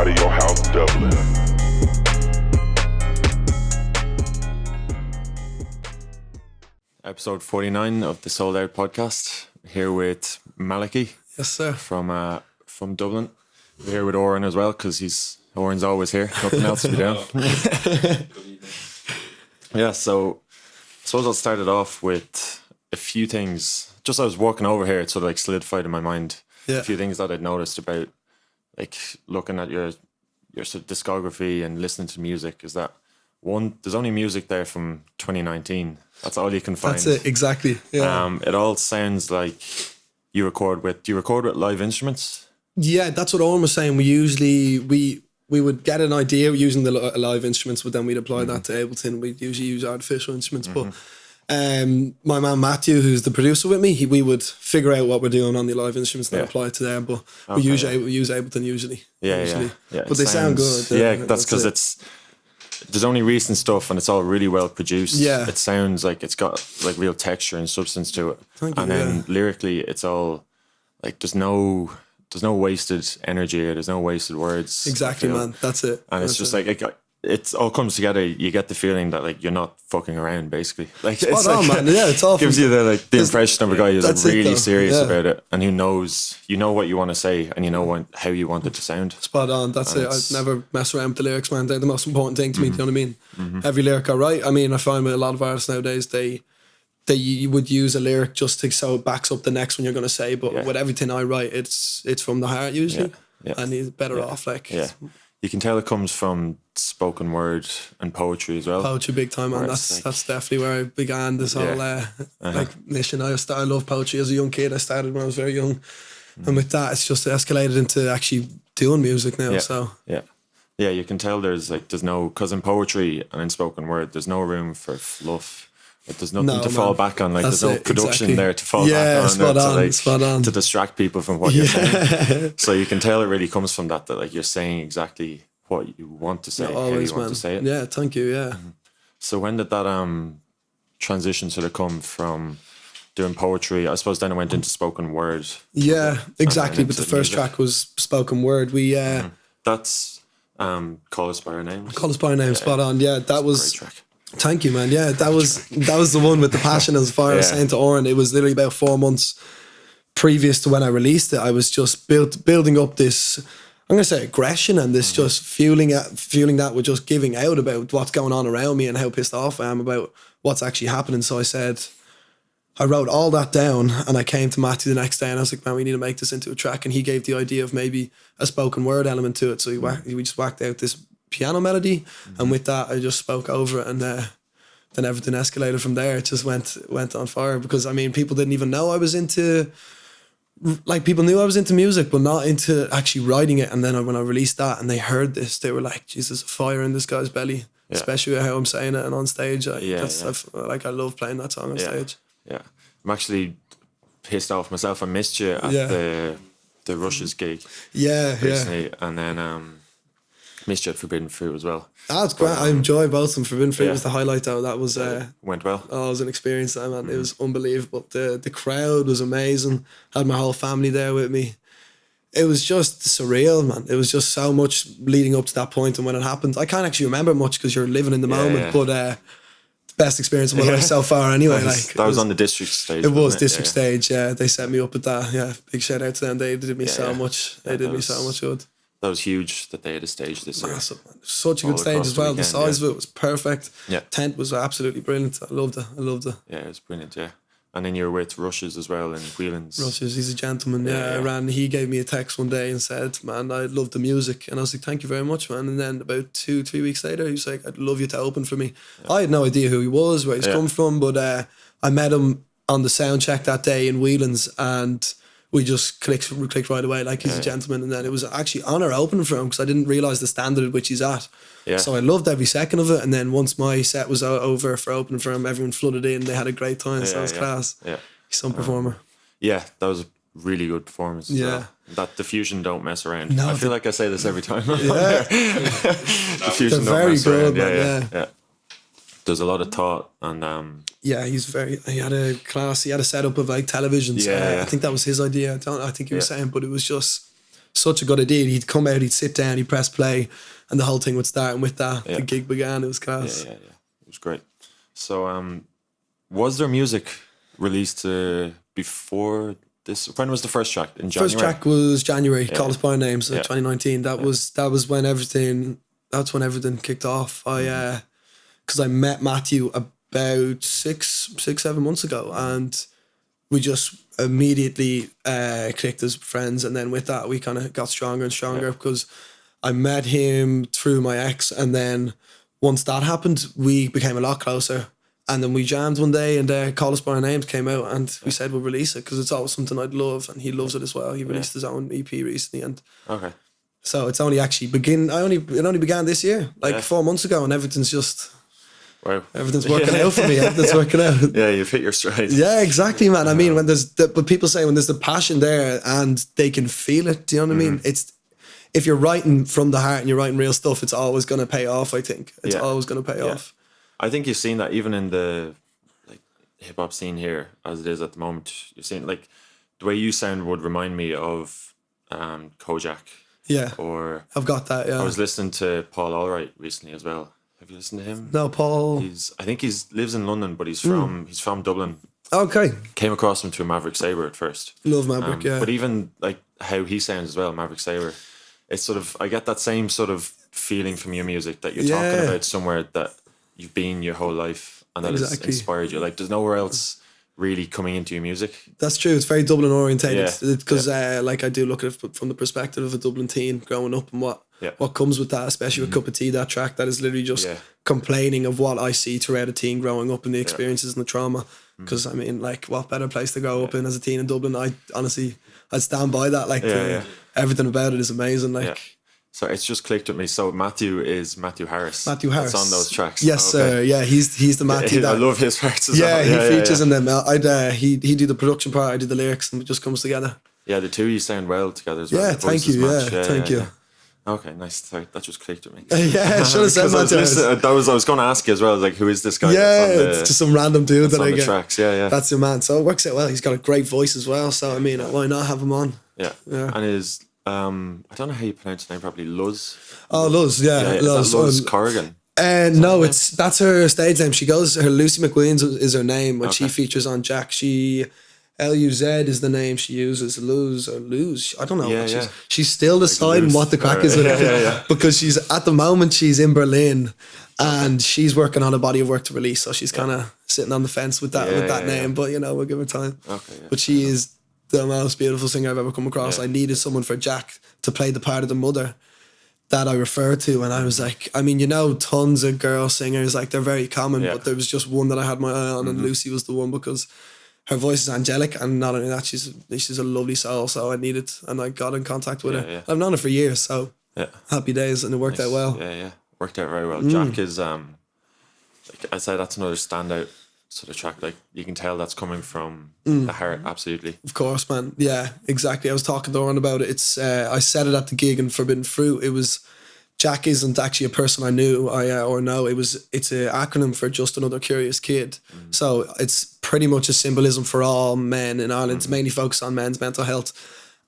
out of your house, Dublin. Episode 49 of the Sold Out podcast. Here with Malaki. Yes, sir. From Dublin. We're here with Oren as well because Oren's always here. Nothing else to be doing. Yeah, so I suppose I'll start it off with a few things. Just I was walking over here, it sort of like solidified in my mind a few things that I'd noticed about like looking at your sort of discography and listening to music. Is that one? There's only music there from 2019. That's all you can find. That's it, exactly. Yeah. It all sounds like you record with. Do you record with live instruments? Yeah, that's what Owen was saying. We usually we would get an idea using the live instruments, but then we'd apply that to Ableton. We'd usually use artificial instruments, but my man Matthew, who's the producer with me, we would figure out what we're doing on the live instruments and then apply it to there. But we use Ableton usually. Yeah. But they sound good. Yeah, that's because there's only recent stuff and it's all really well produced. Yeah. It sounds like it's got like real texture and substance to it. Thank you, and then lyrically it's all like there's no wasted energy or there's no wasted words. Exactly, man. That's it. And it's just like it all comes together. You get the feeling that like you're not fucking around, basically. Like Spot it's on, like, man. Yeah, it's all gives you the impression of a guy who's like, really serious Yeah. about it and who knows, you know what you want to say and you know how you want it to sound. Spot on. That's it. I'd never mess around with the lyrics, man. They're the most important thing to me. Do you know what I mean? Every lyric I write. I mean, I find with a lot of artists nowadays, they would use a lyric just to so it backs up the next one you're going to say. But with everything I write, it's from the heart usually, and he's better off. Like, you can tell it comes from spoken word and poetry as well. Poetry, big time, man. That's definitely where I began this whole like mission. I love poetry as a young kid. I started when I was very young, and with that, it's just escalated into actually doing music now. So you can tell there's no, because in poetry and in spoken word, there's no room for fluff. Like there's nothing to fall back on. Like there's no production there to fall back on. Spot on. To distract people from what you're saying. So you can tell it really comes from that like you're saying exactly what you want to say, always, how you want to say it. Yeah, thank you. Yeah. So when did that transition sort of come from doing poetry? I suppose then it went into spoken word. Yeah, exactly. But the first track was spoken word. We that's Call Us By Our Names. Call Us By Our Names. Spot on. Yeah, that was. Great track. Thank you, man. Yeah, that was the one with the passion as far as saying to Oren. It was literally about 4 months previous to when I released it. I was just building up this, I'm gonna say, aggression and this just fueling that with just giving out about what's going on around me and how pissed off I am about what's actually happening. So I wrote all that down and I came to Matthew the next day and I was like, man, we need to make this into a track. And he gave the idea of maybe a spoken word element to it. So we just whacked out this piano melody, and with that I just spoke over it, and then everything escalated from there. It just went on fire because I mean people didn't even know I was into, like, people knew I was into music but not into actually writing it. And then when I released that and they heard this, they were like, Jesus, a fire in this guy's belly, especially with how I'm saying it and on stage. I love playing that song on stage. I'm actually pissed off myself. I missed you at the Rushes gig recently, and then missed you at Forbidden Fruit as well. That's great. I enjoy both of them. Forbidden Fruit was the highlight though. That was went well. Oh, it was an experience, man. It was unbelievable. The crowd was amazing. Had my whole family there with me. It was just surreal, man. It was just so much leading up to that point, and when it happened, I can't actually remember much because you're living in the moment. But best experience of my life so far. Anyway, that was on the district stage. It was district stage. Yeah, they set me up with that. Yeah, big shout out to them. They did me so much. They did me so much good. That was huge that they had a stage this year. Massive, man. Such a good stage as well. The size of it was perfect. Yeah. Tent was absolutely brilliant. I loved it. Yeah, it was brilliant, yeah. And then you were with Rushes as well in Whelan's. Rushes, he's a gentleman. He gave me a text one day and said, man, I love the music. And I was like, thank you very much, man. And then about 2-3 weeks later, he was like, I'd love you to open for me. Yeah. I had no idea who he was, where he's come from, but I met him on the sound check that day in Whelan's, and we just clicked right away. Like, he's a gentleman. And then it was actually honour opening for him because I didn't realise the standard at which he's at. Yeah. So I loved every second of it. And then once my set was over for opening for him, everyone flooded in. They had a great time. So it was class. Yeah. He's some performer. Yeah, that was a really good performance. Yeah. That diffusion don't mess around. No, I feel like I say this every time. Yeah. Diffusion don't mess good, around. Yeah. There's a lot of thought and he had a class, he had a setup of like televisions. I think that was his idea. I think he was saying, but it was just such a good idea. He'd come out, he'd sit down, he'd press play, and the whole thing would start. And with that, the gig began. It was class. Yeah. It was great. So, was there music released before this? When was the first track? In January? First track was January. Call Us by Names, 2019. That was when everything. That's when everything kicked off. Because I met Matthew about 6-7 months ago, and we just immediately clicked as friends. And then with that, we kind of got stronger and stronger because I met him through my ex, and then once that happened, we became a lot closer. And then we jammed one day, and Call Us by Our Names came out, and we said we'll release it because it's always something I'd love, and he loves it as well. He released his own EP recently, and so it's only actually it only began this year, 4 months ago, and everything's just. Wow. Everything's working out for me. Everything's working out. Yeah, you've hit your stride. Yeah, exactly, man. I mean, but people say when there's the passion there and they can feel it, do you know what I mean? It's, if you're writing from the heart and you're writing real stuff, it's always going to pay off, I think. It's always going to pay off. I think you've seen that even in the hip hop scene here, as it is at the moment. You're seeing the way you sound would remind me of Kojak. Yeah. Or I've got that, yeah. I was listening to Paul Allwright recently as well. Have you listened to him? No, Paul. I think he's lives in London, but he's from Dublin. Okay. Came across him through Maverick Sabre at first. Love Maverick, yeah. But even how he sounds as well, Maverick Sabre, it's sort of, I get that same sort of feeling from your music that you're talking about somewhere that you've been your whole life and that has inspired you. There's nowhere else really coming into your music. That's true. It's very Dublin orientated because I do look at it from the perspective of a Dublin teen growing up and what comes with that, especially with Cup of Tea, that track that is literally just complaining of what I see throughout a teen growing up and the experiences and the trauma. Because I mean, what better place to grow up in as a teen in Dublin? I'd stand by that. Everything about it is amazing. So it's just clicked with me. So Matthew is Matthew Harris. Matthew Harris. That's on those tracks. Yes, sir. Yeah, he's the Matthew. I love his parts as well. Yeah, he features in them. He do the production part, I do the lyrics, and it just comes together. Yeah, the two of you sound well together as well. Yeah, thank you. Thank you. Okay, nice. Sorry, that just clicked with me. Yeah, should have said Matthew Harris. I was going to ask you as well, who is this guy? Yeah, it's just some random dude that I get. Tracks. Yeah. That's your man. So it works out well. He's got a great voice as well. So I mean, why not have him on? Yeah. And his I don't know how you pronounce his name properly. Luz. Oh, Luz. Yeah, Luz Corrigan. No, that's her stage name. She goes. Her Lucy McWilliams is her name when she features on Jack. She. Luz is the name she uses. Luz. I don't know. She's still deciding what the crack is with it because she's at the moment she's in Berlin and she's working on a body of work to release. So she's kind of sitting on the fence with that name. But we'll give her time. Okay. But she is the most beautiful singer I've ever come across. I needed someone for Jack to play the part of the mother that I refer to, and I was like, I mean, tons of girl singers, they're very common, but there was just one that I had my eye on, and Lucy was the one because her voice is angelic, and not only that, she's a lovely soul. So I needed, and I got in contact with her. Yeah. I've known her for years, so happy days, and it worked out well. Yeah, worked out very well. Jack is, I'd say that's another standout sort of track. You can tell that's coming from the heart, absolutely. Of course, man. Yeah, exactly. I was talking to Oren about it. It's I said it at the gig in Forbidden Fruit. It was. Jack isn't actually a person I knew or know. It's an acronym for Just Another Curious Kid. So it's pretty much a symbolism for all men in Ireland. It's mainly focused on men's mental health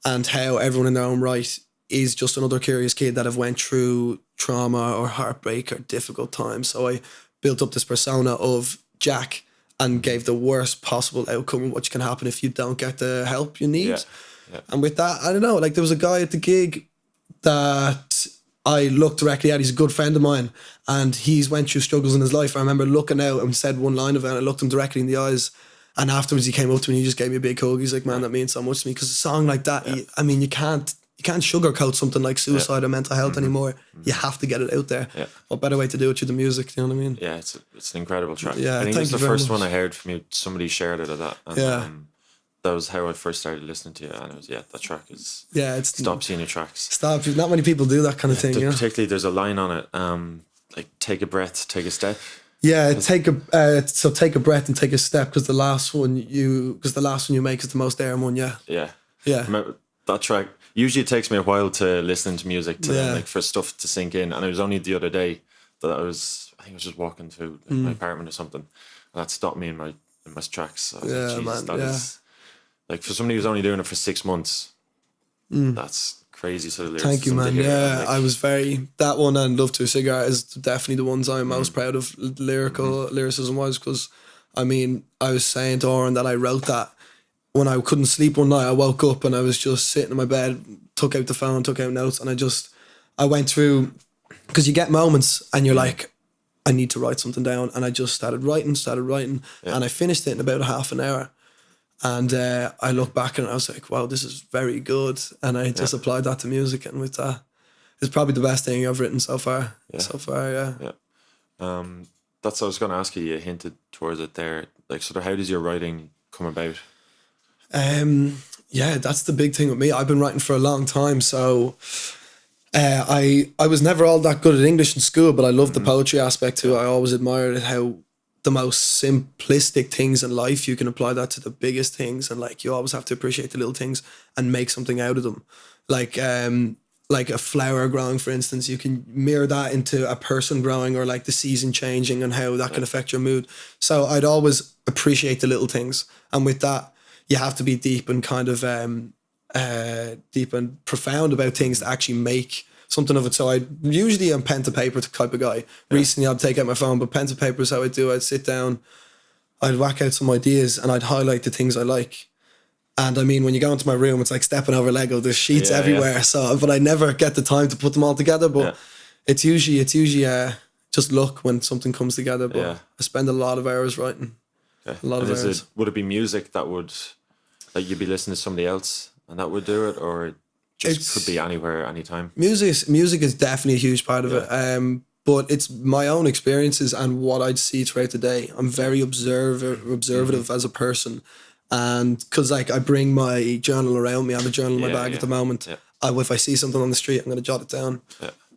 and how everyone in their own right is just another curious kid that have went through trauma or heartbreak or difficult times. So I built up this persona of Jack and gave the worst possible outcome of what can happen if you don't get the help you need. Yeah. And with that, I don't know, there was a guy at the gig that I looked directly at. He's a good friend of mine and he's went through struggles in his life. I remember looking out and said one line of it and I looked him directly in the eyes, and afterwards he came up to me and he just gave me a big hug. He's like, man, that means so much to me, because a song like that, you can't sugarcoat something like suicide or mental health anymore. You have to get it out there. What better way to do it through the music, you know what I mean? Yeah, it's an incredible track. Yeah, I think it was the first one I heard from you. Somebody shared it of that. And, that was how I first started listening to you, and it was that track is stop seeing your tracks. Stop. Not many people do that kind of thing. Particularly, there's a line on it, take a breath, take a step. Yeah, take a breath and take a step, because the last one you make is the most daring one. Yeah. That track usually it takes me a while to listen to music for stuff to sink in, and it was only the other day that I think I was just walking through my apartment or something, and that stopped me in my tracks. So I was like, Jesus, that is. For somebody who's only doing it for 6 months, that's crazy sort of lyrics. Thank you, man. Yeah, like, I was that one and Love to a Cigar is definitely the ones I'm most proud of lyricism wise, because I mean, I was saying to Oren that I wrote that when I couldn't sleep one night. I woke up and I was just sitting in my bed, took out the phone, took out notes, and I went through, because you get moments and you're like, I need to write something down, and I just started writing, and I finished it in about a half an hour. And I look back and I was like, wow, this is very good. And I just applied that to music, and with that, it's probably the best thing I've written so far. Yeah. So far, yeah. That's what I was going to ask you. You hinted towards it there. Like, sort of, how does your writing come about? Yeah, that's the big thing with me. I've been writing for a long time, so I was never all that good at English in school, but I loved the poetry aspect too. I always admired how the most simplistic things in life, you can apply that to the biggest things, and like you always have to appreciate the little things and make something out of them. Like a flower growing, for instance, you can mirror that into a person growing, or like the season changing and how that can affect your mood. So I'd always appreciate the little things, and with that, you have to be deep and kind of deep and profound about things to actually make something of it. So I usually am pen to paper type of guy. Recently I'd take out my phone, but pen to paper is how I do. I'd sit down, I'd whack out some ideas, and I'd highlight the things I like. And I mean, when you go into my room, it's like stepping over Lego. There's sheets everywhere. Yeah. So, but I never get the time to put them all together. But it's usually just luck when something comes together. But I spend a lot of hours writing. A lot of hours. Would it be music that would, like, you'd be listening to somebody else and that would do it, or just could be anywhere, anytime? Music is definitely a huge part of it. But it's my own experiences and what I'd see throughout the day. I'm very observative as a person. And because like I bring my journal around me, I have a journal in my bag at the moment. If I see something on the street, I'm going to jot it down.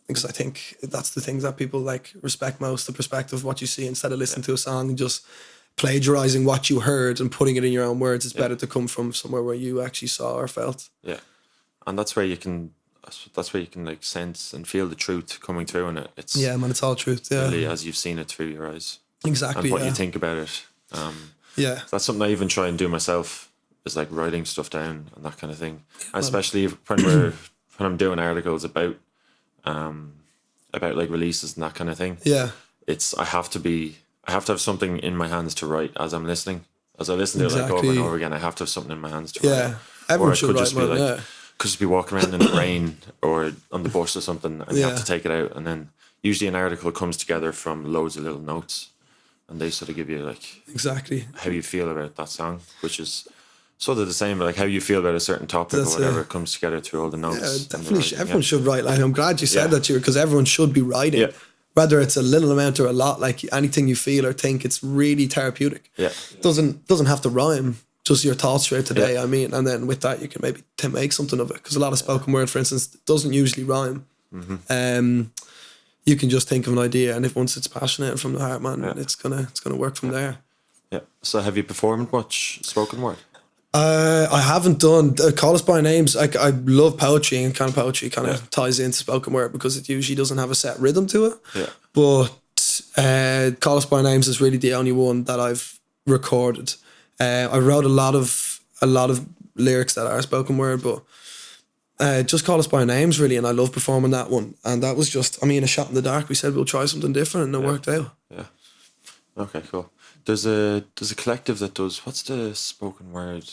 Because I think that's the things that people like respect most, the perspective of what you see, instead of listening to a song and just plagiarizing what you heard and putting it in your own words. It's better to come from somewhere where you actually saw or felt. Yeah. And that's where you can like sense and feel the truth coming through in it. It's it's all truth. Yeah. Really, as you've seen it through your eyes. Exactly. And what you think about it. That's something I even try and do myself, is like writing stuff down and that kind of thing. And especially when I'm doing articles about like releases and that kind of thing. Yeah. I have to have something in my hands to write as I'm listening. As I listen to it like over and over again, I have to have something in my hands to write. Yeah. Everyone should write one, could just be walking around in the rain or on the bus or something, and you have to take it out, and then usually an article comes together from loads of little notes, and they sort of give you like how you feel about that song, which is sort of the same, like how you feel about a certain topic or whatever. It comes together through all the notes. Yeah, definitely. Everyone should write. Like, I'm glad you said that, because everyone should be writing. Yeah. Whether it's a little amount or a lot, like anything you feel or think, it's really therapeutic. Yeah. It doesn't have to rhyme. Just your thoughts throughout the day, I mean, and then with that you can maybe make something of it, because a lot of spoken word, for instance, doesn't usually rhyme. You can just think of an idea, and if once it's passionate from the heart, man, it's gonna work from there. Yeah. So have you performed much spoken word? I haven't done Call Us By Names. I love poetry, and kind of poetry kind of ties into spoken word because it usually doesn't have a set rhythm to it. Yeah. But Call Us By Names is really the only one that I've recorded. I wrote a lot of lyrics that are spoken word, but just Call Us By Names really, and I love performing that one. And that was just, a shot in the dark. We said we'll try something different, and it worked out. Yeah. Okay, cool. There's a collective that does, what's the spoken word?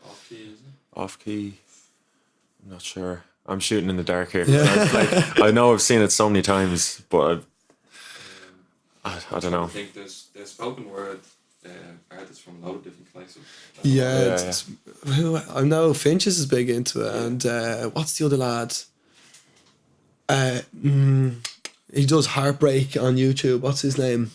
Off key, isn't it? Off key. I'm not sure. I'm shooting in the dark here. Yeah. I know I've seen it so many times, but I don't know. I think there's spoken word artists from a lot of different places. I know Finches is big into it, and what's the other lad? He does Heartbreak on YouTube. What's his name?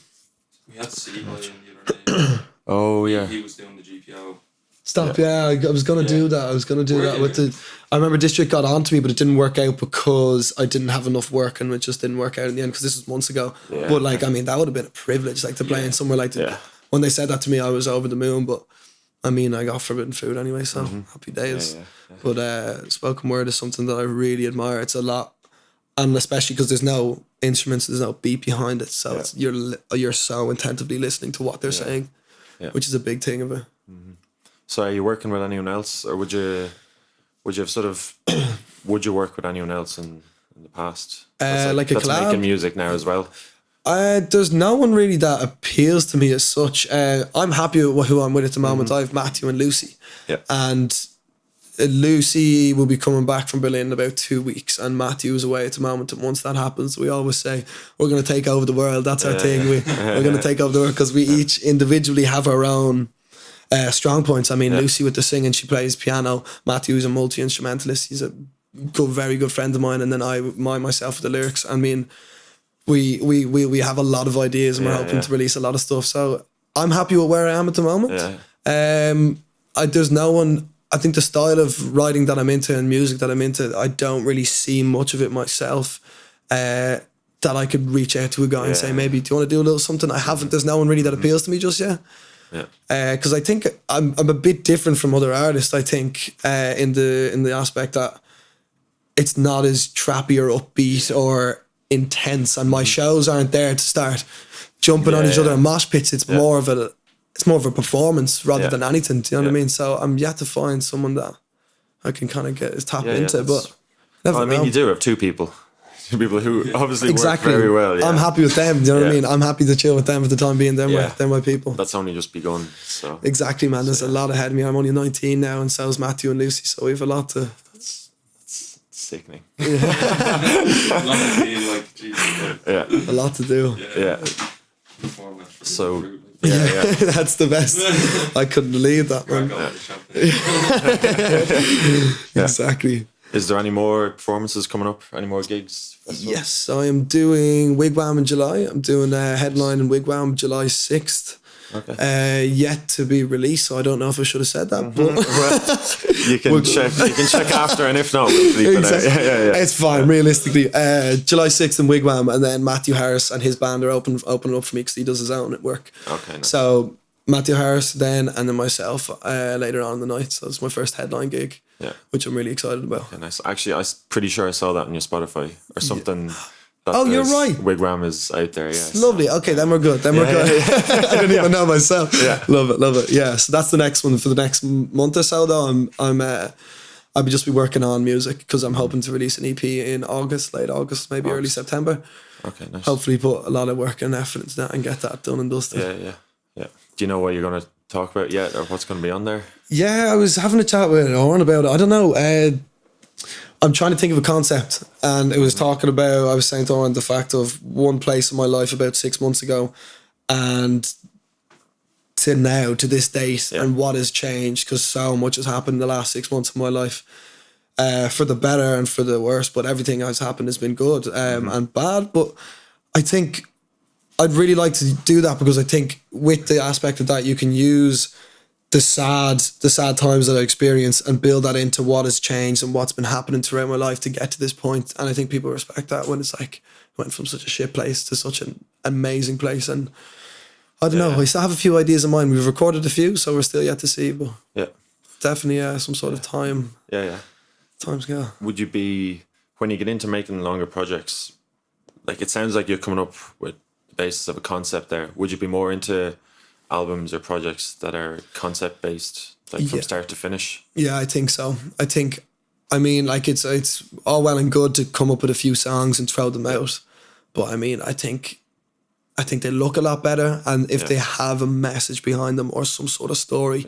We had C-Boy in the other day. Oh yeah. He was doing the GPO. Stop! Yeah, I was gonna do that. I was gonna do that with the. I remember District got on to me, but it didn't work out because I didn't have enough work, and it just didn't work out in the end. Because this was months ago. Yeah. But like, that would have been a privilege, like to play in somewhere like that. When they said that to me, I was over the moon. But I got forbidden food anyway, so happy days. Yeah. But spoken word is something that I really admire. It's a lot, and especially because there's no instruments, there's no beat behind it, so it's you're so attentively listening to what they're saying, which is a big thing of it. So are you working with anyone else, or would you have sort of would you work with anyone else in the past? Like a that's collab? making music now as well. There's no one really that appeals to me as such. I'm happy with who I'm with at the moment. I have Matthew and Lucy. Yeah. And Lucy will be coming back from Berlin in about 2 weeks, and Matthew is away at the moment. And once that happens, we always say we're going to take over the world. That's our thing. We're going to take over the world because we each individually have our own strong points. I mean, Lucy with the singing, she plays piano. Matthew is a multi-instrumentalist. He's a very good friend of mine. And then myself with the lyrics. I mean, we have a lot of ideas, and we're hoping to release a lot of stuff. So I'm happy with where I am at the moment. There's no one. I think the style of writing that I'm into and music that I'm into, I don't really see much of it myself. That I could reach out to a guy and say, maybe, do you want to do a little something? I haven't. There's no one really that appeals to me just yet. Because I think I'm a bit different from other artists. I think in the aspect that it's not as trappy or upbeat or intense, and my shows aren't there to start jumping on each other and mosh pits. It's more of a performance rather than anything. Do you know what I mean? So I'm yet to find someone that I can kind of tap into. But I mean, you do have two people who obviously work very well. Yeah. I'm happy with them. Do you know what I mean? I'm happy to chill with them for the time being. They're my people. That's only just begun. So exactly, man. There's a lot ahead of me. I'm only 19 now, and so is Matthew and Lucy. So we have a lot to. That's sickening. A lot to do. So. That's the best. I couldn't believe that, man. Exactly. Is there any more performances coming up? Any more gigs? Yes, I am doing Wigwam in July. I'm doing a headline in Wigwam July 6th. Okay. Yet to be released, so I don't know if I should have said that. But you can check. You can check after, and if not, we'll leave it out. It's fine. Realistically, July 6th in Wigwam, and then Matthew Harris and his band are opening up for me because he does his own at work. Okay. Nice. So Matthew Harris then, and then myself later on in the night. So it's my first headline gig. Yeah. Which I'm really excited about. Okay, nice. Actually, I'm pretty sure I saw that on your Spotify or something. That oh, you're right. Wigwam is out there, yeah. Lovely. Okay, then we're good. We're good. I didn't even know myself. Yeah. Love it. Yeah, so that's the next one for the next month or so, though. I'll just be working on music because I'm hoping to release an EP in August, late August, maybe early September. Okay, nice. Hopefully put a lot of work and effort into that and get that done and dusted. Yeah. Do you know what you're going to talk about yet, or what's going to be on there? Yeah, I was having a chat with Oren about it. I don't know. I'm trying to think of a concept, and it was talking about, I was saying to Oren the fact of one place in my life about 6 months ago and to now, to this date, and what has changed, because so much has happened in the last 6 months of my life, for the better and for the worse, but everything that's happened has been good and bad. But I think I'd really like to do that because I think with the aspect of that, you can use the sad times that I experienced and build that into what has changed and what's been happening throughout my life to get to this point. And I think people respect that when it's like, went from such a shit place to such an amazing place. And I don't know, I still have a few ideas in mind. We've recorded a few, so we're still yet to see, but definitely some sort of time. Timescale. Would you be, when you get into making longer projects, like it sounds like you're coming up with the basis of a concept there. Would you be more into albums or projects that are concept based, like from start to finish? Yeah, I think so. I mean, like it's all well and good to come up with a few songs and throw them out, but I mean, I think they look a lot better, and if they have a message behind them or some sort of story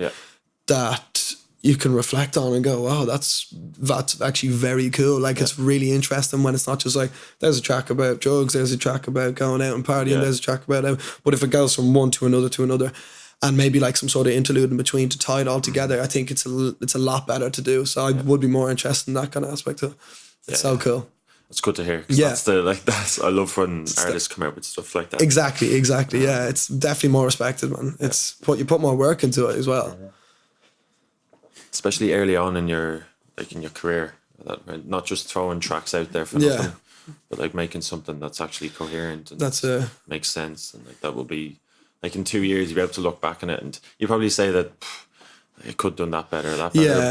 that you can reflect on and go, wow, that's actually very cool. Like it's really interesting when it's not just like, there's a track about drugs, there's a track about going out and partying, there's a track about but if it goes from one to another, and maybe like some sort of interlude in between to tie it all together, I think it's a lot better to do. So I would be more interested in that kind of aspect of it. It's so cool. It's good to hear. That's I love when artists come out with stuff like that. Exactly. Yeah, it's definitely more respected, man. It's you put more work into it as well. Especially early on in your career, not just throwing tracks out there for nothing, but like making something that's actually coherent and makes sense, and like that will be like in 2 years you'll be able to look back on it and you probably say that I could have done that better,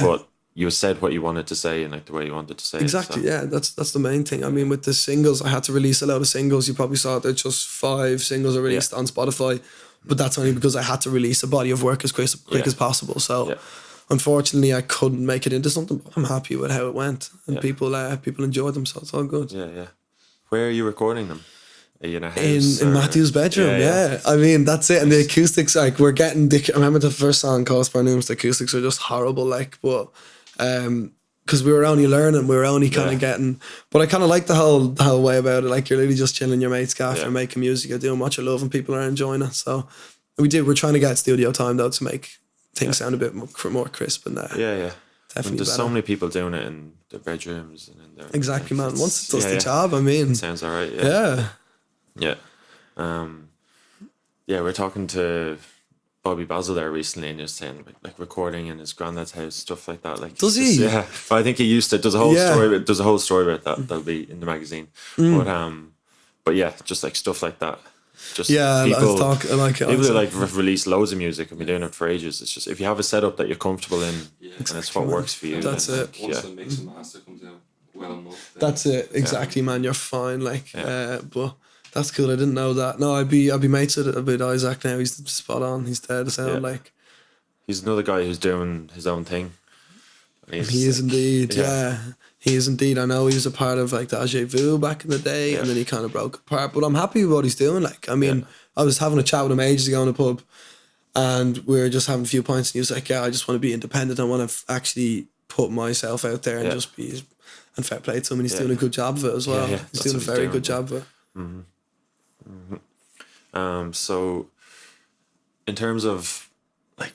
but you said what you wanted to say and like the way you wanted to say it. Yeah, that's the main thing. I mean, with the singles, I had to release a lot of singles. You probably saw that just 5 singles are released on Spotify, but that's only because I had to release a body of work as quick as possible. So unfortunately I couldn't make it into something, but I'm happy with how it went, and people enjoyed them, so it's all good. Yeah. Where are you recording them? Are you in a house? In Matthew's bedroom, yeah. I mean, that's it. And the acoustics, like, I remember the first song, Cost by Nooms, the acoustics are just horrible, like, but because we were only learning, we were only kind of getting, but I kind of like the whole way about it. Like, you're literally just chilling in your mate's gaff, you're making music, you're doing what you love, and people are enjoying it. So we're trying to get studio time though to make things sound a bit more crisp and definitely. There's better. So many people doing it in their bedrooms and in their exactly, man. Once it does the job, I mean, it sounds all right. Yeah. We're talking to Bobby Basil there recently, and just saying like recording in his granddad's house, stuff like that. Like, does he? Yeah, but I think he used to. There's a whole story. There's a whole story about that. That'll be in the magazine. But yeah, just like stuff like that. Just people, I like it. People who like release loads of music and been doing it for ages. It's just if you have a setup that you're comfortable in, and it's what works for you. That's it. Once the mix and master comes out well enough. That's it. Exactly, man. You're fine. Like, but. That's cool. I didn't know that. No, I'd be mates with Isaac now. He's spot on. He's dead as hell. Like, he's another guy who's doing his own thing. He is indeed. Yeah. He is indeed. I know he was a part of like the Ajay Vu back in the day, and then he kind of broke apart. But I'm happy with what he's doing. Like, I mean, I was having a chat with him ages ago in a pub, and we were just having a few pints, and he was like, "Yeah, I just want to be independent. I want to actually put myself out there and just be." And fair play to him, and he's doing a good job of it as well. He's doing a very good job of it. Mm-hmm. So in terms of like,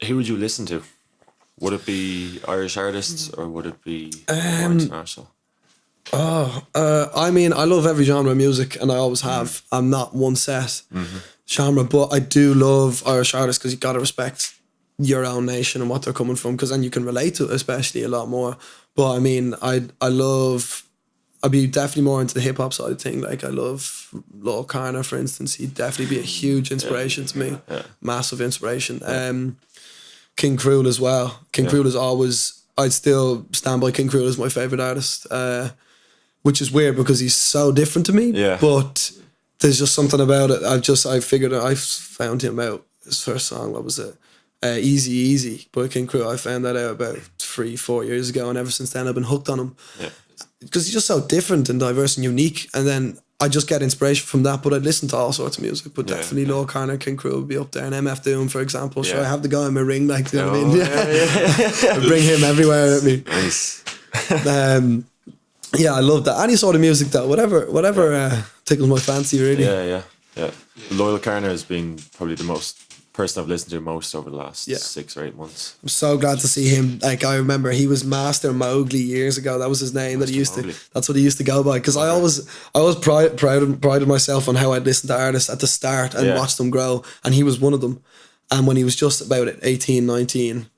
who would you listen to? Would it be Irish artists or would it be more international? I mean, I love every genre of music, and I always have. I'm not one set genre, but I do love Irish artists because you got to respect your own nation and what they're coming from, because then you can relate to it especially a lot more. But I mean, I'd be definitely more into the hip hop side of thing. Like, I love Lil Carner, for instance. He'd definitely be a huge inspiration to me. Massive inspiration. King Krule as well. King Krule is always, I'd still stand by King Krule as my favourite artist, which is weird because he's so different to me. But there's just something about it. I found him out, his first song, what was it? Easy Easy by King Krule. I found that out about 3-4 years ago, and ever since then I've been hooked on him. Because he's just so different and diverse and unique, and then I just get inspiration from that. But I'd listen to all sorts of music, but definitely Lil Carner, King Krule would be up there, and MF Doom, for example. Sure, I have the guy in my ring, like, you know what I mean? I bring him everywhere with me. Nice. I love that. Any sort of music though, whatever tickles my fancy, really. Yeah. Lil Carner has been probably the person I've listened to most over the last 6 or 8 months. I'm so glad to see him. Like, I remember he was Master Mowgli years ago. That was his name. That's what he used to go by. Because I always prided myself on how I'd listen to artists at the start and watch them grow. And he was one of them. And when he was just about 18, 19,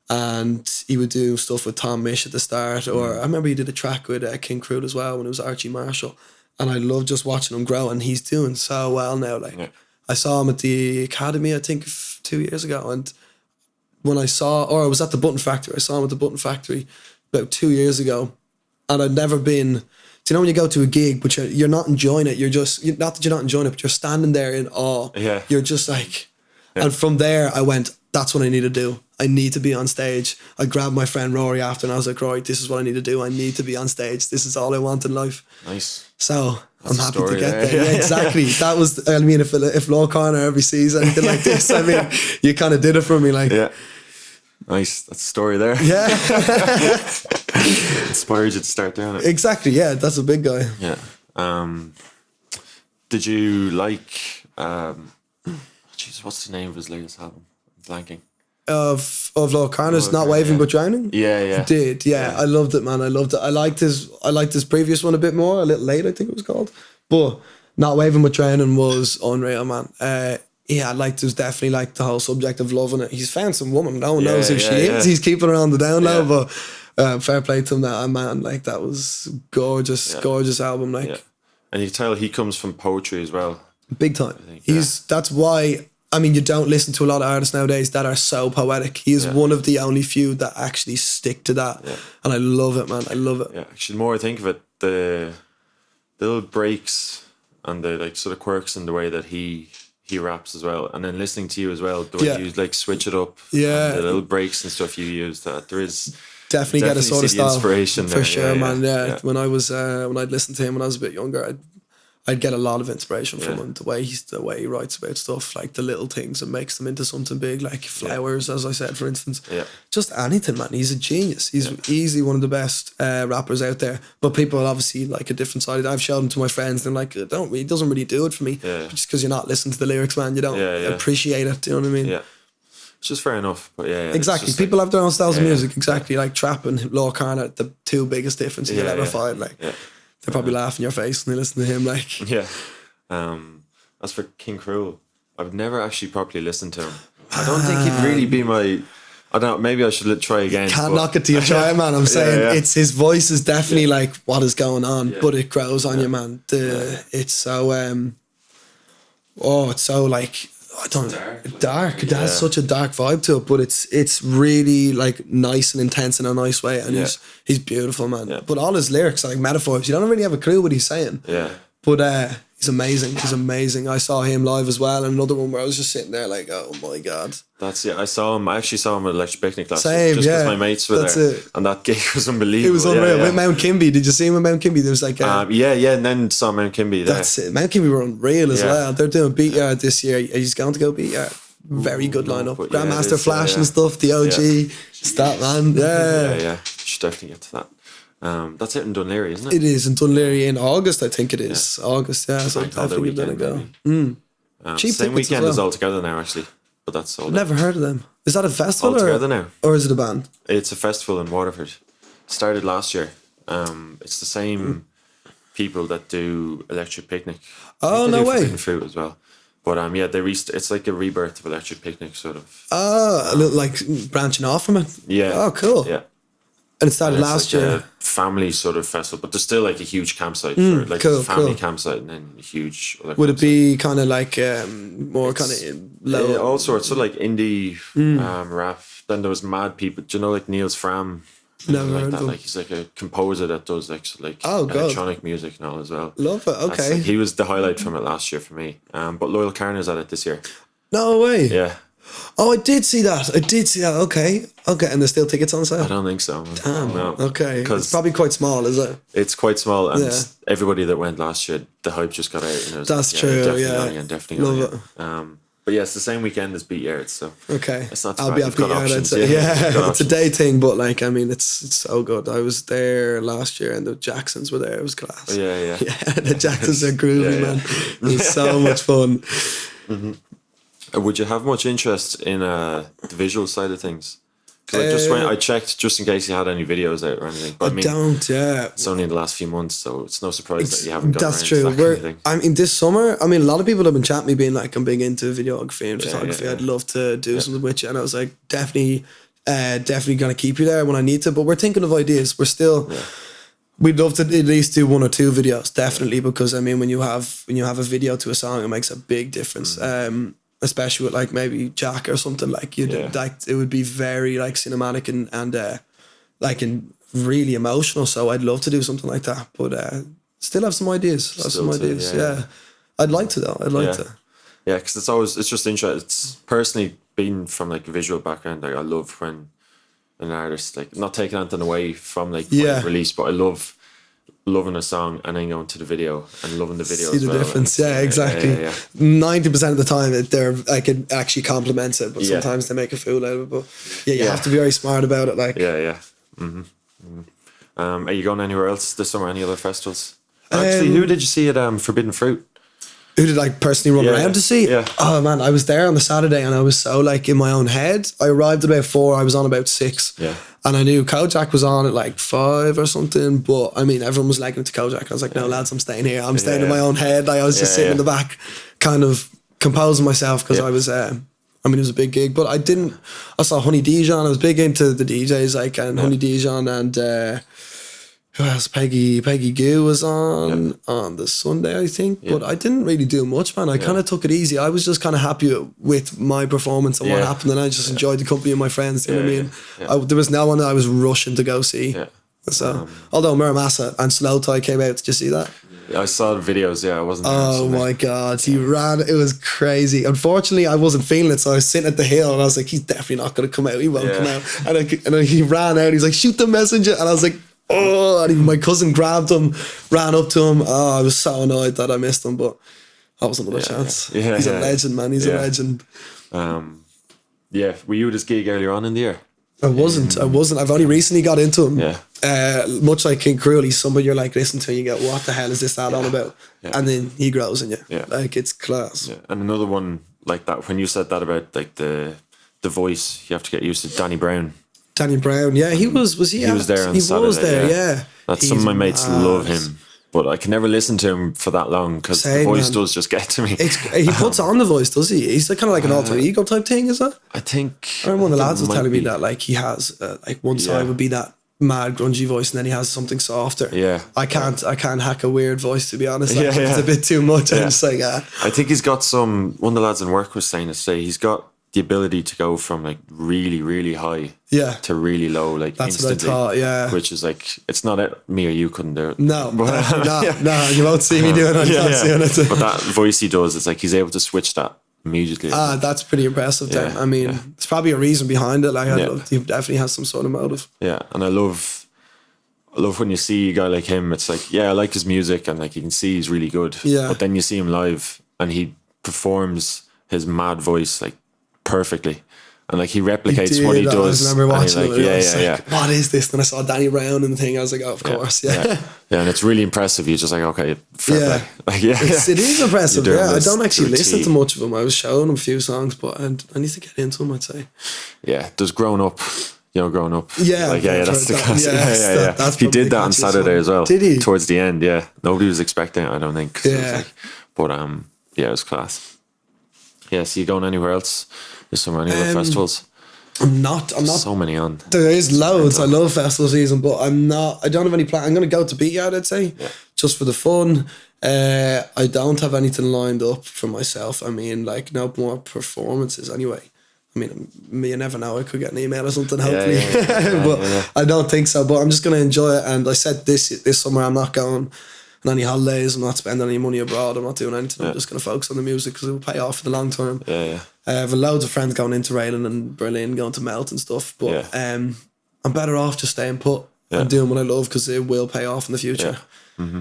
and he would do stuff with Tom Misch at the start, or I remember he did a track with King Krule as well when it was Archie Marshall. And I love just watching him grow. And he's doing so well now. Like. I saw him at the Academy, I think 2 years ago, and when I was at the Button Factory. I saw him at the Button Factory about 2 years ago, and I'd never been. Do you know when you go to a gig, but you're not enjoying it? Not that you're not enjoying it, but you're standing there in awe. Yeah. You're just like, and from there I went, that's what I need to do. I need to be on stage. I grabbed my friend Rory after, and I was like, Rory, this is what I need to do. I need to be on stage. This is all I want in life. Nice. So I'm happy to get there. Yeah, exactly. That was, I mean, if Lil Carner ever sees anything like this, I mean, you kind of did it for me. Like, nice. That's the story there. Yeah. Inspired you to start doing it. Exactly. Yeah, that's a big guy. Yeah. Did you like, what's the name of his latest album? I'm blanking. Of Lil Carner's Not Waving But Drowning? Yeah. Did, yeah. I loved it, man. I loved it. I liked his previous one a bit more, A Little Late, I think it was called. But Not Waving But Drowning was unreal, man. I definitely liked the whole subject of loving it. He's found some woman, no one knows who she is. He's keeping her on the down low, but fair play to him, that man. Like, that was gorgeous album. Like, and you can tell he comes from poetry as well. Big time. That's why. I mean, you don't listen to a lot of artists nowadays that are so poetic. He is one of the only few that actually stick to that. Yeah. And I love it, man. I love it. Yeah, actually, the more I think of it, the little breaks and the like sort of quirks in the way that he he raps as well, and then listening to you as well, the way you like switch it up, Yeah, and the little breaks and stuff you use. That there is definitely get a sort of see the style inspiration for there. sure, man. Yeah. When I'd listen to him when I was a bit younger, I'd get a lot of inspiration from him. The way he writes about stuff, like the little things and makes them into something big, like flowers, as I said, for instance. Yeah. Just anything, man. He's a genius. He's easily one of the best rappers out there. But people obviously like a different side. I've shown him to my friends. They're like, he doesn't really do it for me. Yeah. Just because you're not listening to the lyrics, man. You don't appreciate it. Do you know what I mean? Yeah. It's just fair enough. But exactly. People have their own styles of music. Exactly. Like trap and Law Carter, the two biggest differences you'll ever find. Like they'll probably laugh in your face when they listen to him. Like as for King Cruel, I've never actually properly listened to him. I don't think he'd really be my. I don't know. Maybe I should try again. Can't knock it till you try it, man. I'm saying it's his voice is definitely like what is going on, but it grows on you, man. It's so it's so like dark. It has such a dark vibe to it, but it's really like nice and intense in a nice way, and he's beautiful, man. Yeah. But all his lyrics are like metaphors. You don't really have a clue what he's saying. Yeah. But he's amazing. He's amazing. I saw him live as well, and another one where I was just sitting there like, oh my god. That's it. I actually saw him at Electric Picnic last year. Just because my mates were there. And that gig was unbelievable. It was unreal. With Mount Kimby. Did you see him at Mount Kimby? There was like and then saw Mount Kimby there. That's it. Mount Kimby were unreal as well. They're doing Beat Yard this year. He's going to go Beat Yard. Very good lineup. Grandmaster Flash and stuff. The OG. Statman. Yeah. Should definitely get to that. That's it in Dunleary, isn't it? It is in Dunleary in August, I think it is. August, so definitely give that a go. Cheap same weekend as All Together now, actually. But that's all. I've never heard of them. Is that a festival All Together now? Or is it a band? It's a festival in Waterford. Started last year. It's the same people that do Electric Picnic. Oh, no way. Forbidden Fruit as well. But it's like a rebirth of Electric Picnic, sort of. A little like branching off from it. Yeah. Oh, cool. Yeah. And it started last year. A family sort of festival, but there's still like a huge campsite for like a family campsite, and then a huge. Would it be kind of like more kind of low? All sorts, so like indie rap. Then there was mad people. Do you know like Niels Fram? Never like heard that. of him. Like he's like a composer that does like electronic music and all as well. Love it. Okay. He was the highlight from it last year for me. But Loyal Carner's at it this year. No way. Yeah. Oh, I did see that. Okay. And there's still tickets on sale? I don't think so. Damn. No. Okay. It's probably quite small, is it? It's quite small, and everybody that went last year, the hype just got out. That's true. Definitely. Love it. But yeah, it's the same weekend as Beat Yard, so it's not. I'll be at Beat Yard. It's a day thing, but like I mean, it's so good. I was there last year, and the Jacksons were there. It was class. Yeah. The Jacksons are groovy, man. It was so much fun. Mm-hmm. Would you have much interest in the visual side of things? Because I checked just in case you had any videos out or anything. But I mean, don't. It's only in the last few months, so it's no surprise that you haven't got. That's true. I mean, this summer, I mean, a lot of people have been chatting me, being like, "I'm big into videography and photography. I'd love to do something with you." And I was like, "Definitely gonna keep you there when I need to." But we're thinking of ideas. We're still. We'd love to at least do 1 or 2 videos, definitely, because I mean, when you have a video to a song, it makes a big difference. Especially with like maybe Jack or something like like it would be very like cinematic and really emotional. So I'd love to do something like that, but still have some ideas. I'd like to though. I'd like to. Yeah, because it's just interesting. It's personally being from like a visual background. Like I love when an artist like not taking anything away from like release, but I love loving a song and then going to the video and loving the video. See the difference, exactly. 90% of the time, they're like it actually complements it, but sometimes they make a fool out of it. But you have to be very smart about it. Like Mm-hmm. Are you going anywhere else this summer? Any other festivals? Actually, who did you see at Forbidden Fruit? Who did I personally run around to see? Yeah. Oh man, I was there on the Saturday and I was so like in my own head. I arrived at about 4, I was on about 6. Yeah. And I knew Kojak was on at like 5 or something, but I mean everyone was legging it to Kojak. I was like, no lads, I'm staying here. I'm staying in my own head. I was just sitting in the back, kind of composing myself because I was I mean it was a big gig, but I saw Honey Dijon. I was big into the DJs like and Honey Dijon and who else? Peggy Goo was on the Sunday, I think. But I didn't really do much, man. I kind of took it easy. I was just kind of happy with my performance and what happened, and I just enjoyed the company of my friends. You know what I mean? There was no one that I was rushing to go see. Yeah. So, although Muramasa and Slow Tie came out, did you see that? I saw the videos. Yeah, I wasn't there. Oh my God, he ran. It was crazy. Unfortunately, I wasn't feeling it, so I was sitting at the hill, and I was like, he's definitely not going to come out. He won't come out. And then he ran out. He's like, shoot the messenger, and I was like, oh. And my cousin grabbed him, ran up to him. Oh, I was so annoyed that I missed him, but that was another chance. Yeah, he's a legend, man. He's a legend. Yeah, were you at his gig earlier on in the year? I wasn't. I've only recently got into him. Yeah. Much like King Cruel, he's somebody you're like, listen to and you go, what the hell is this on about? Yeah. And then he grows in you. Yeah. Like, it's class. Yeah. And another one like that, when you said that about like the voice, you have to get used to Danny Brown. Danny Brown, yeah, he was he? He was there on Saturday. He was there, yeah. Some of my mates love him. But I can never listen to him for that long because the voice does just get to me. He puts on the voice, does he? He's kind of like an alter ego type thing, is that? I think. I remember one of the lads was telling me that like he has like one side would be that mad grungy voice, and then he has something softer. Yeah, I can't hack a weird voice, to be honest. Like, it's a bit too much. I'm just like, I think he's got some. One of the lads in work was saying he's got the ability to go from like really, really high to really low, like that's instantly, what I thought, which is like, it's not me or you couldn't do it. No, no, you won't see me doing it. Doing it. But that voice he does, it's like he's able to switch that immediately. That's pretty impressive. I mean, there's probably a reason behind it. Like, he definitely has some sort of motive. Yeah, and I love when you see a guy like him. It's like, I like his music, and like you can see he's really good. Yeah. But then you see him live, and he performs his mad voice like perfectly, and like he replicates what he does. I remember watching it. Like, what is this? Then I saw Danny Brown and the thing. I was like, oh, of course, yeah, and it's really impressive. You're just like, okay, fair play. Like, it is impressive. Yeah, I don't actually listen to much of him. I was showing him a few songs, but I need to get into him, I'd say. Yeah, does growing up. Yeah, like, that's the classic. Yeah. He did that on Saturday as well. Did he? Towards the end, nobody was expecting it, I don't think. Yeah, but it was class. Yeah, so you going anywhere else? Is there any other festivals? I'm not. So many on. There is loads. I love festival season, but I'm not. I don't have any plan. I'm going to go to Beat Yard, I'd say, just for the fun. I don't have anything lined up for myself. I mean, like, no more performances anyway. I mean, you never know. I could get an email or something, hopefully. But I don't think so. But I'm just going to enjoy it. And I said this summer I'm not going on any holidays. I'm not spending any money abroad. I'm not doing anything. I'm just going to focus on the music because it will pay off for the long term. I have loads of friends going into Raylan and Berlin, going to Melt and stuff. But I'm better off just staying put and doing what I love because it will pay off in the future. Mm-hmm.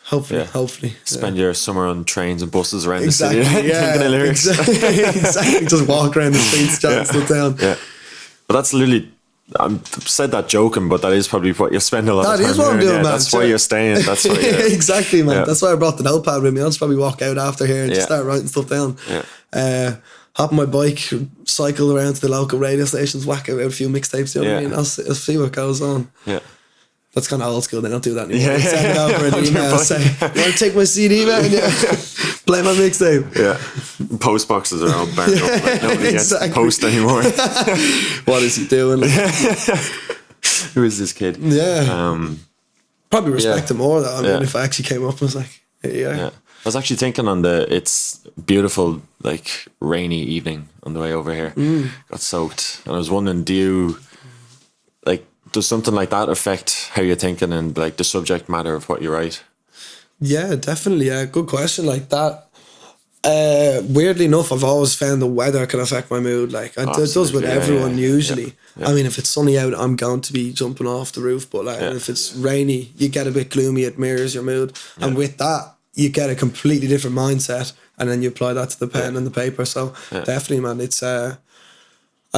Hopefully. Spend your summer on trains and buses around the city. Thinking of lyrics. Exactly. Just walk around the streets, jotting stuff down. Yeah. But that's literally, I said that joking, but that is probably what you spend a lot of time doing. That is what I'm doing, man. That's why you're staying. That's why exactly, man. That's why I brought the notepad with me. I'll just probably walk out after here and just start writing stuff down. Hop on my bike, cycle around to the local radio stations, whack out a few mixtapes, you know what I mean? I'll see what goes on. Yeah. That's kind of old school. They don't do that anymore. Send it over an email. Say, you want to take my CD, man? Play my mixtape. Yeah. Post boxes are all burned up. Like nobody gets post anymore. What is he doing? Who is this kid? Yeah. Probably respect him more, though. I mean, if I actually came up and was like, yeah. I was actually thinking on it's beautiful, like, rainy evening on the way over here. Got soaked. And I was wondering, does something like that affect how you're thinking and like the subject matter of what you write? Yeah, definitely. Yeah, good question. Like that. Weirdly enough, I've always found the weather can affect my mood. Like it does with everyone usually. I mean, if it's sunny out, I'm going to be jumping off the roof. But like, if it's rainy, you get a bit gloomy. It mirrors your mood, and with that, you get a completely different mindset, and then you apply that to the pen and the paper. So definitely, man, it's. I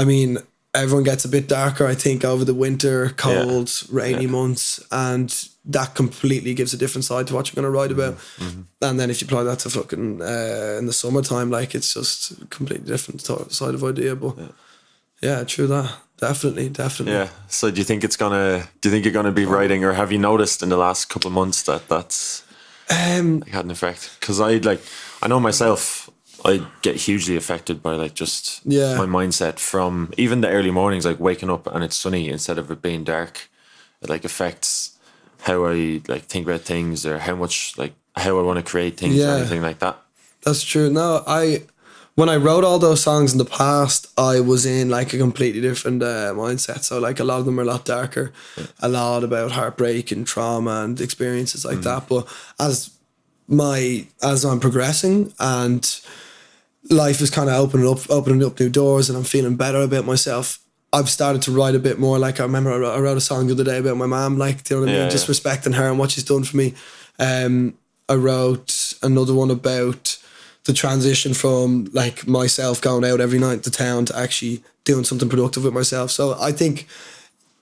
mean. Everyone gets a bit darker, I think, over the winter, cold, rainy months, and that completely gives a different side to what you're going to write about. Mm-hmm. And then if you apply that to fucking in the summertime, like it's just a completely different side of idea. But true that. Definitely. Yeah. So do you think you're gonna be writing, or have you noticed in the last couple of months that's had an effect? Because I know myself. I get hugely affected by like just my mindset from even the early mornings, like waking up and it's sunny instead of it being dark. It like affects how I like think about things or how much like how I want to create things or anything like that. That's true. No, when I wrote all those songs in the past, I was in like a completely different mindset. So like a lot of them are a lot darker, a lot about heartbreak and trauma and experiences like that. But as as I'm progressing and life is kind of opening up new doors and I'm feeling better about myself, I've started to write a bit more. Like I remember I wrote a song the other day about my mom, like, do you know what I mean? Just respecting her and what she's done for me. I wrote another one about the transition from like myself going out every night to town to actually doing something productive with myself. So I think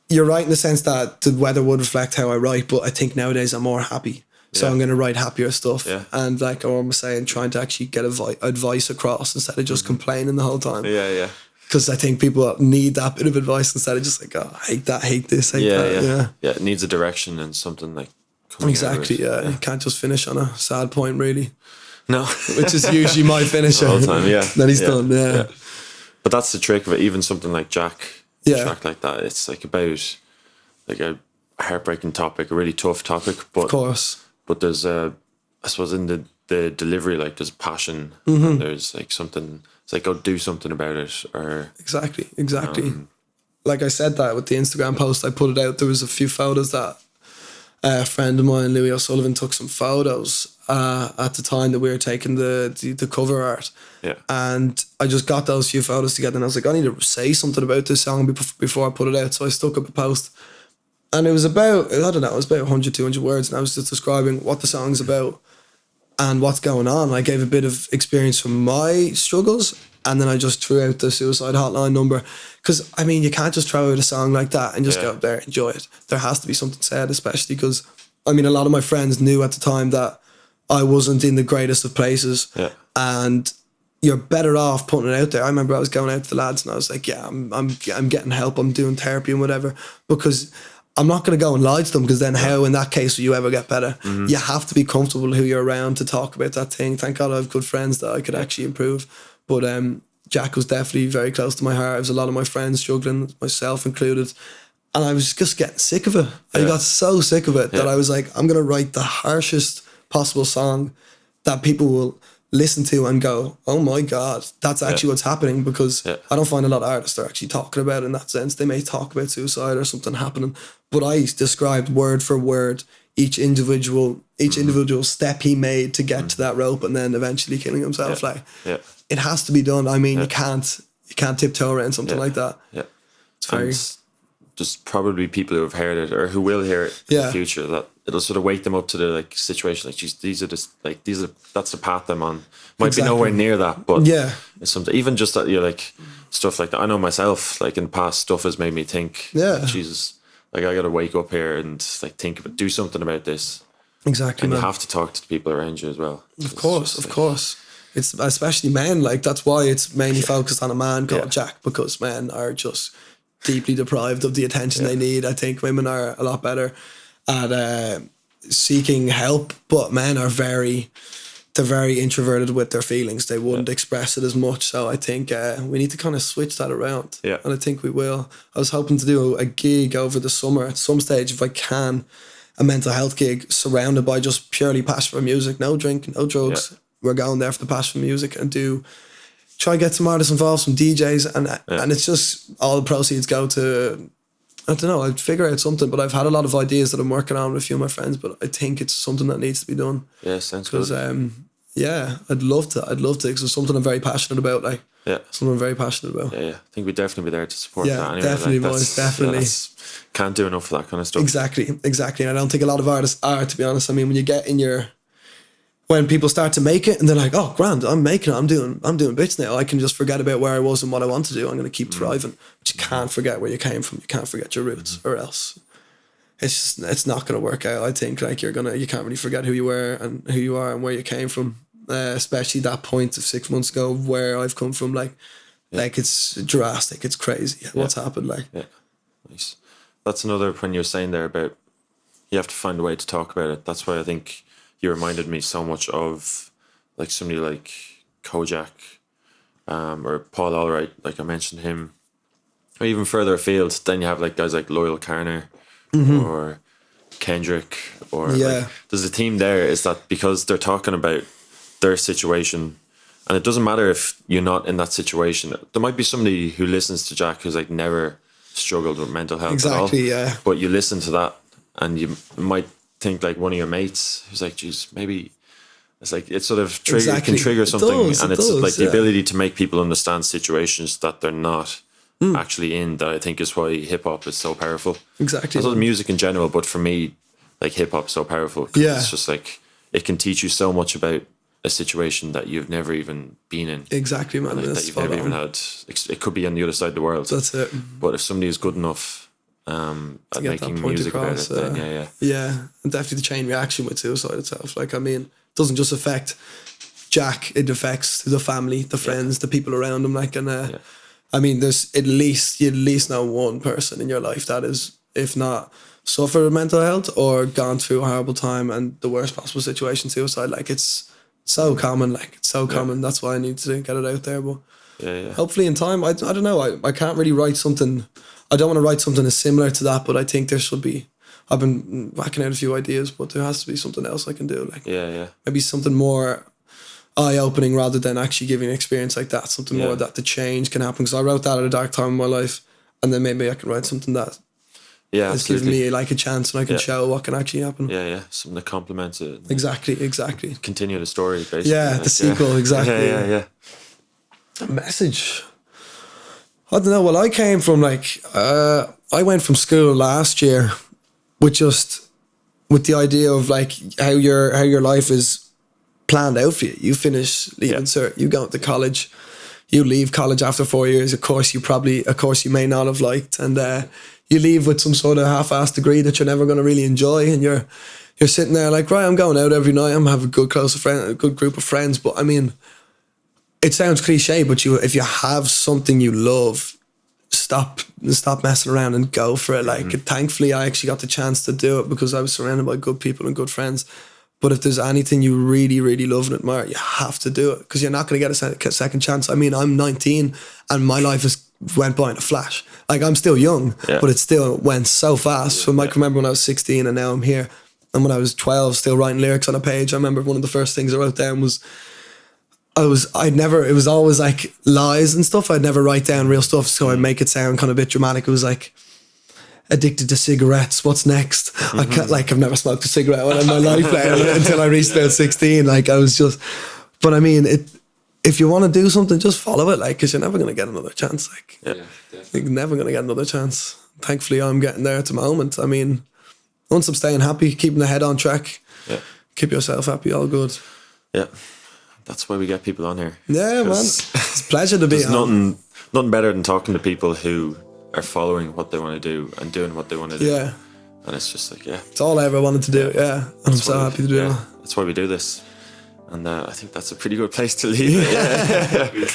you're right in the sense that the weather would reflect how I write, but I think nowadays I'm more happy. So I'm going to write happier stuff. Yeah. And like I'm saying, trying to actually get advice across instead of just complaining the whole time. Yeah. Because I think people need that bit of advice instead of just like, oh, I hate that, hate this, hate that. Yeah, it needs a direction and something like exactly, yeah. You can't just finish on a sad point, really. No. Which is usually my finisher. All the time, yeah. Then he's done, yeah. But that's the trick of it. Even something like Jack, a track like that, it's like about like a heartbreaking topic, a really tough topic. But, of course. But there's I suppose in the delivery, like there's passion and there's like something, it's like, oh, do something about it. Or Exactly. Like I said that with the Instagram post, I put it out, there was a few photos that a friend of mine, Louis O'Sullivan, took some photos at the time that we were taking the cover art. Yeah. And I just got those few photos together and I was like, I need to say something about this song before I put it out. So I stuck up a post. And it was about, I don't know, it was about 100, 200 words. And I was just describing what the song's about and what's going on. I gave a bit of experience from my struggles. And then I just threw out the suicide hotline number. Because, I mean, you can't just throw out a song like that and just go up there, enjoy it. There has to be something said, especially because, I mean, a lot of my friends knew at the time that I wasn't in the greatest of places. Yeah. And you're better off putting it out there. I remember I was going out to the lads and I was like, yeah, I'm getting help. I'm doing therapy and whatever. Because I'm not going to go and lie to them, because then how in that case will you ever get better? Mm-hmm. You have to be comfortable who you're around to talk about that thing. Thank God I have good friends that I could actually improve. But Jack was definitely very close to my heart. There was a lot of my friends struggling, myself included. And I was just getting sick of it. I got so sick of it that I was like, I'm going to write the harshest possible song that people will listen to and go, oh my God, that's actually what's happening. Because I don't find a lot of artists are actually talking about it in that sense. They may talk about suicide or something happening, but I described word for word each individual step he made to get to that rope and then eventually killing himself. It has to be done. I mean, you can't tiptoe around something like that. Yeah. It's very... Just probably people who have heard it or who will hear it in the future, that it'll sort of wake them up to the like situation. Like, geez, that's the path I'm on. Might be nowhere near that, but it's something. Even just that, like stuff like that. I know myself, like in the past, stuff has made me think. Jesus, like I got to wake up here and like think about, do something about this. Exactly, and man. you have to talk to the people around you as well. Of course. It's especially men. Like that's why it's mainly focused on a man called Jack, because men are just deeply deprived of the attention they need. I think women are a lot better at seeking help, but men are very introverted with their feelings. They wouldn't express it as much. So I think we need to kind of switch that around. Yeah. And I think we will. I was hoping to do a gig over the summer at some stage, if I can, a mental health gig surrounded by just purely passion for music, no drink, no drugs. Yeah. We're going there for the passion for music and try and get some artists involved, some DJs, and it's just all the proceeds go to, I don't know, I'd figure out something, but I've had a lot of ideas that I'm working on with a few of my friends, but I think it's something that needs to be done. Yeah, sounds good. Because, I'd love to, because it's something I'm very passionate about, something I'm very passionate about. Yeah, I think we'd definitely be there to support that anyway. Definitely, boys, definitely. Can't do enough for that kind of stuff. Exactly, and I don't think a lot of artists are, to be honest. I mean, when you get in when people start to make it and they're like, oh, grand, I'm making it, I'm doing bits now. I can just forget about where I was and what I want to do. I'm going to keep thriving. But you can't forget where you came from. You can't forget your roots, or else it's not going to work out. I think like you can't really forget who you were and who you are and where you came from. Especially that point of 6 months ago where I've come from. Like it's drastic. It's crazy what's happened. Nice. That's another, when you're saying there about you have to find a way to talk about it. That's why I think you reminded me so much of like somebody like Kojak or Paul Allwright, like I mentioned him, or even further afield. Then you have like guys like Loyal Carner or Kendrick, or like, there's a team there, is that because they're talking about their situation, and it doesn't matter if you're not in that situation. There might be somebody who listens to Jack who's like never struggled with mental health at all, but you listen to that and you might think like one of your mates who's like, geez, maybe It's like it sort of can trigger something, and it's like the ability to make people understand situations that they're not actually in. That I think is why hip hop is so powerful. Exactly. I thought music in general, but for me, like hip hop is so powerful. Yeah, it's just like it can teach you so much about a situation that you've never even been in. Exactly, man. Like, that you've never even had. It could be on the other side of the world. That's it. But if somebody is good enough at making music across, about it, then and definitely the chain reaction with suicide itself. Like, I mean, it doesn't just affect Jack; it affects the family, the friends, the people around him. Like, and I mean, there's you at least know one person in your life that is, if not suffered mental health or gone through a horrible time and the worst possible situation, suicide. Like, it's so common. Like, it's so common. That's why I need to get it out there. But hopefully in time, I don't know. I can't really write something. I don't want to write something as similar to that, but I think there should be. I've been whacking out a few ideas, but there has to be something else I can do. Like, maybe something more eye-opening rather than actually giving an experience like that. Something more that the change can happen. Because I wrote that at a dark time in my life, and then maybe I can write something that is giving me like a chance, and I can show what can actually happen. Something that complements it. Exactly. Continue the story, basically. Yeah, the sequel, exactly. The message. I don't know. Well, I came from I went from school last year with the idea of like how your life is planned out for you. You finish leaving cert, you go to college, you leave college after 4 years. A course you may not have liked, and you leave with some sort of half-assed degree that you're never going to really enjoy, and you're sitting there like, right, I'm going out every night. I'm having a good group of friends, but I mean, it sounds cliche, but if you have something you love, stop messing around and go for it. Like, thankfully, I actually got the chance to do it because I was surrounded by good people and good friends. But if there's anything you really, really love and admire, you have to do it because you're not going to get a second chance. I mean, I'm 19 and my life went by in a flash. Like, I'm still young, but it still went so fast. So I might remember when I was 16 and now I'm here. And when I was 12, still writing lyrics on a page. I remember one of the first things I wrote down was, it was always like lies and stuff. I'd never write down real stuff, so I'd make it sound kind of a bit dramatic. It was like, addicted to cigarettes, what's next? I can't, like, I've never smoked a cigarette in my life until I reached about 16. Like, I was just, but I mean, if you want to do something, just follow it, like, because you're never going to get another chance. Like, you're never going to get another chance. Thankfully, I'm getting there at the moment. I mean, once I'm staying happy, keeping the head on track, keep yourself happy, all good. Yeah. That's why we get people on here. Yeah, man. It's a pleasure to be on. Nothing better than talking to people who are following what they want to do and doing what they want to do. Yeah. And it's just like, it's all I ever wanted to do. Yeah. And I'm so happy to do it. That's why we do this. And I think that's a pretty good place to leave it.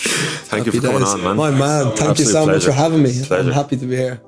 Thank you for coming on, man. My man. Thank you so much for having me. I'm happy to be here.